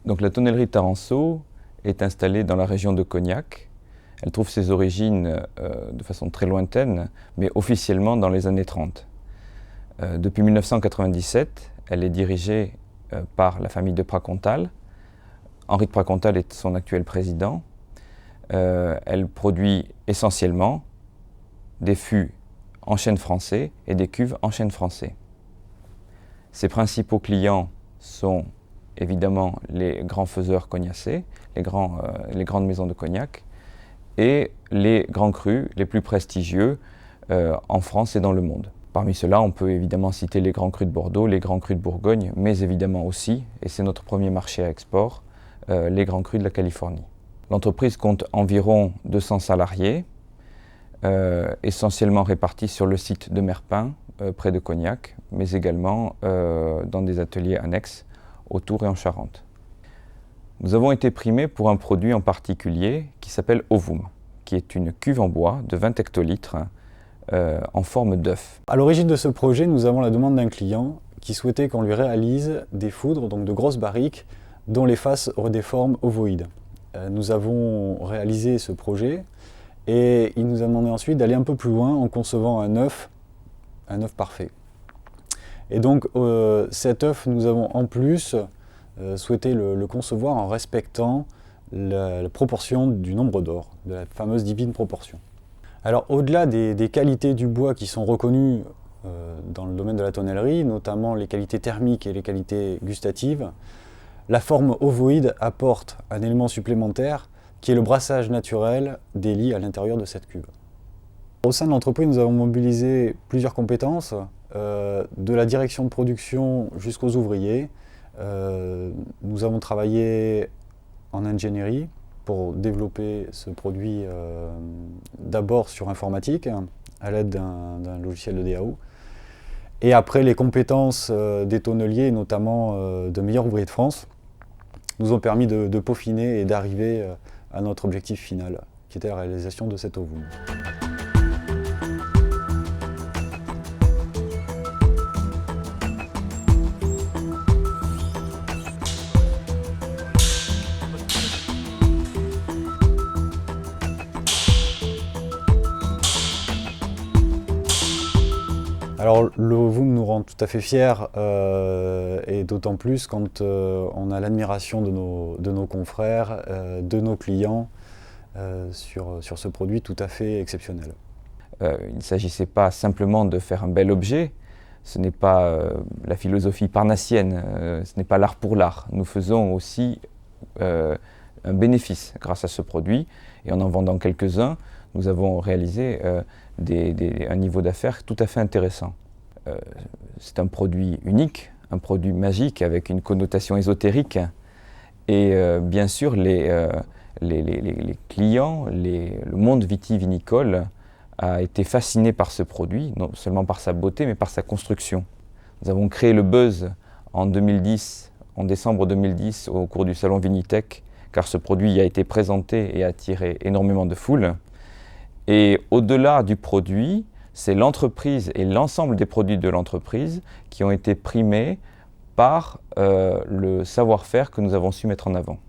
Donc la tonnellerie Taranceau est installée dans la région de Cognac. Elle trouve ses origines de façon très lointaine, mais officiellement dans les années 30. Depuis 1997, elle est dirigée par la famille de Pracontal. Henri de Pracontal est son actuel président. Elle produit essentiellement des fûts en chêne français et des cuves en chêne français. Ses principaux clients sont évidemment les grands faiseurs cognacés, les grandes maisons de cognac, et les grands crus les plus prestigieux en France et dans le monde. Parmi ceux-là, on peut évidemment citer les grands crus de Bordeaux, les grands crus de Bourgogne, mais évidemment aussi, et c'est notre premier marché à export, les grands crus de la Californie. L'entreprise compte environ 200 salariés, essentiellement répartis sur le site de Merpin, près de Cognac, mais également dans des ateliers annexes autour et en Charente. Nous avons été primés pour un produit en particulier qui s'appelle Ovum, qui est une cuve en bois de 20 hectolitres en forme d'œuf. À l'origine de ce projet, nous avons la demande d'un client qui souhaitait qu'on lui réalise des foudres, donc de grosses barriques, dont les faces auraient des formes ovoïdes. Nous avons réalisé ce projet et il nous a demandé ensuite d'aller un peu plus loin en concevant un œuf parfait. Et donc cet œuf, nous avons en plus souhaité le concevoir en respectant la proportion du nombre d'or, de la fameuse divine proportion. Alors au-delà des qualités du bois qui sont reconnues dans le domaine de la tonnellerie, notamment les qualités thermiques et les qualités gustatives, la forme ovoïde apporte un élément supplémentaire qui est le brassage naturel des lits à l'intérieur de cette cuve. Au sein de l'entreprise, nous avons mobilisé plusieurs compétences, de la direction de production jusqu'aux ouvriers. Nous avons travaillé en ingénierie pour développer ce produit d'abord sur informatique, à l'aide d'un logiciel de DAO. Et après, les compétences des tonneliers, notamment de meilleurs ouvriers de France, nous ont permis de peaufiner et d'arriver à notre objectif final, qui était la réalisation de cet ovum. Alors l'ovum nous rend tout à fait fiers, et d'autant plus quand on a l'admiration de nos confrères, de nos clients sur ce produit tout à fait exceptionnel. Il ne s'agissait pas simplement de faire un bel objet, ce n'est pas la philosophie parnassienne, ce n'est pas l'art pour l'art. Nous faisons aussi un bénéfice grâce à ce produit et en vendant quelques-uns, nous avons réalisé un niveau d'affaires tout à fait intéressant. C'est un produit unique, un produit magique avec une connotation ésotérique et bien sûr les clients, le monde vitivinicole a été fasciné par ce produit, non seulement par sa beauté mais par sa construction. Nous avons créé le buzz en décembre 2010 au cours du salon Vinitech car ce produit a été présenté et a attiré énormément de foule. Et au-delà du produit, c'est l'entreprise et l'ensemble des produits de l'entreprise qui ont été primés par le savoir-faire que nous avons su mettre en avant.